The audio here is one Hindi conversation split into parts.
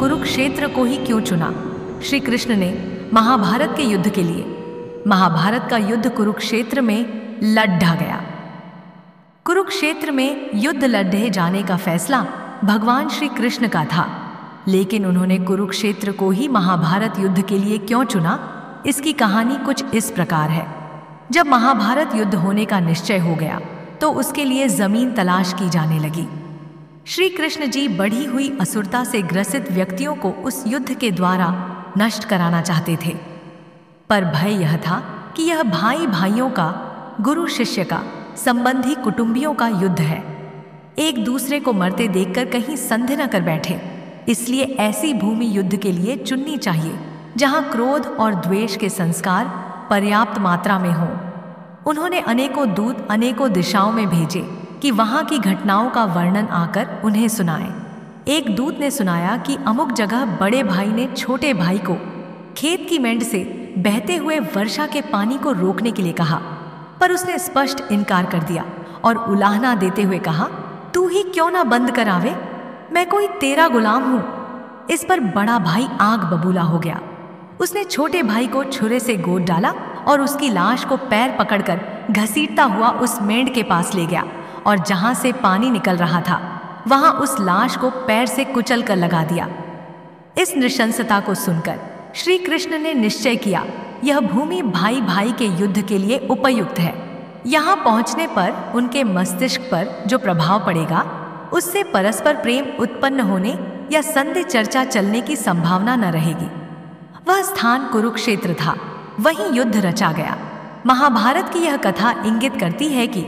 कुरुक्षेत्र को ही क्यों चुना? श्री कृष्ण ने महाभारत के युद्ध के लिए। महाभारत का युद्ध कुरुक्षेत्र में लड़ा गया। कुरुक्षेत्र में युद्ध लड़े जाने का फैसला भगवान श्री कृष्ण का था, लेकिन उन्होंने कुरुक्षेत्र को ही महाभारत युद्ध के लिए क्यों चुना? इसकी कहानी कुछ इस प्रकार है। जब महाभारत युद्ध होने का निश्चय हो गया तो उसके लिए जमीन तलाश की जाने लगी। श्री कृष्ण जी बढ़ी हुई असुरता से ग्रसित व्यक्तियों को उस युद्ध के द्वारा नष्ट कराना चाहते थे, पर भय यह था कि यह भाई भाइयों का, गुरु शिष्य का, संबंधी कुटुंबियों का युद्ध है। एक दूसरे को मरते देखकर कहीं संधि न कर बैठे, इसलिए ऐसी भूमि युद्ध के लिए चुननी चाहिए जहां क्रोध और द्वेष के संस्कार पर्याप्त मात्रा में हों। उन्होंने अनेकों दूत अनेकों दिशाओं में भेजे कि वहां की घटनाओं का वर्णन आकर उन्हें सुनाए। एक दूत ने सुनाया कि अमुक जगह बड़े भाई ने छोटे भाई को खेत की मेंढ से बहते हुए वर्षा के पानी को रोकने के लिए कहा, पर उसने स्पष्ट इनकार कर दिया और उलाहना देते हुए कहा, तू ही क्यों ना बंद करावे, मैं कोई तेरा गुलाम हूं। इस पर बड़ा भाई आग बबूला हो गया। उसने छोटे भाई को छुरे से गोद डाला और उसकी लाश को पैर पकड़कर घसीटता हुआ उस मेंढ के पास ले गया और जहां से पानी निकल रहा था वहां उस लाश को पैर से कुचल कर लगा दिया। इस नृशंसता को सुनकर श्री कृष्ण ने निश्चय किया, यह भूमि भाई भाई के युद्ध के लिए उपयुक्त है। यहाँ पहुँचने पर उनके मस्तिष्क पर जो प्रभाव पड़ेगा उससे परस्पर प्रेम उत्पन्न होने या संधि चर्चा चलने की संभावना न रहेगी। वह स्थान कुरुक्षेत्र था, वहीं युद्ध रचा गया। महाभारत की यह कथा इंगित करती है कि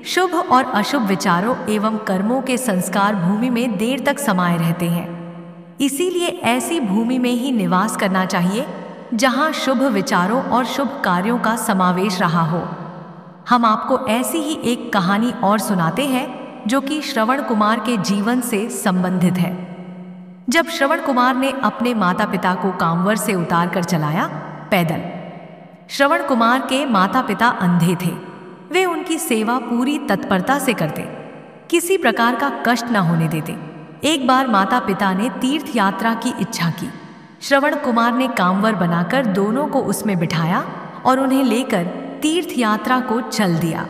शुभ और अशुभ विचारों एवं कर्मों के संस्कार भूमि में देर तक समाये रहते हैं। इसीलिए ऐसी भूमि में ही निवास करना चाहिए जहां शुभ विचारों और शुभ कार्यों का समावेश रहा हो। हम आपको ऐसी ही एक कहानी और सुनाते हैं जो कि श्रवण कुमार के जीवन से संबंधित है। जब श्रवण कुमार ने अपने माता पिता को कांवर से उतार कर चलाया पैदल। श्रवण कुमार के माता पिता अंधे थे। वे उनकी सेवा पूरी तत्परता से करते, किसी प्रकार का कष्ट न होने देते। एक बार माता पिता ने तीर्थ यात्रा की इच्छा की। श्रवण कुमार ने कांवर बनाकर दोनों को उसमें बिठाया और उन्हें लेकर तीर्थ यात्रा को चल दिया।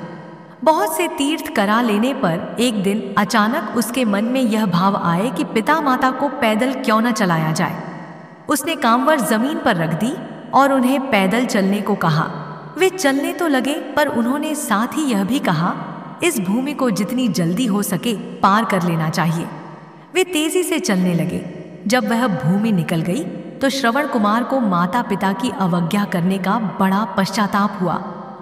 बहुत से तीर्थ करा लेने पर एक दिन अचानक उसके मन में यह भाव आए कि पिता माता को पैदल क्यों न चलाया जाए। उसने कांवर जमीन पर रख दी और उन्हें पैदल चलने को कहा। वे चलने तो लगे, पर उन्होंने साथ ही यह भी कहा, इस भूमि को जितनी जल्दी हो सके पार कर लेना चाहिए। वे तेजी से चलने लगे। जब वह भूमि निकल गई तो श्रवण कुमार को माता पिता की अवज्ञा करने का बड़ा पश्चाताप हुआ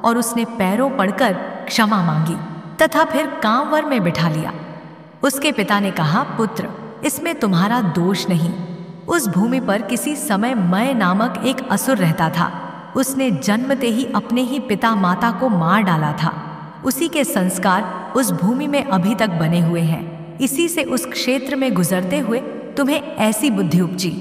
और उसने पैरों पड़कर क्षमा मांगी तथा फिर कांवर में बिठा लिया। उसके पिता ने कहा, पुत्र, इसमें तुम्हारा दोष नहीं। उस भूमि पर किसी समय मय नामक एक असुर रहता था। उसने जन्मते ही अपने ही पिता माता को मार डाला था। उसी के संस्कार उस भूमि में अभी तक बने हुए हैं। इसी से उस क्षेत्र में गुजरते हुए तुम्हें ऐसी बुद्धि उपजी।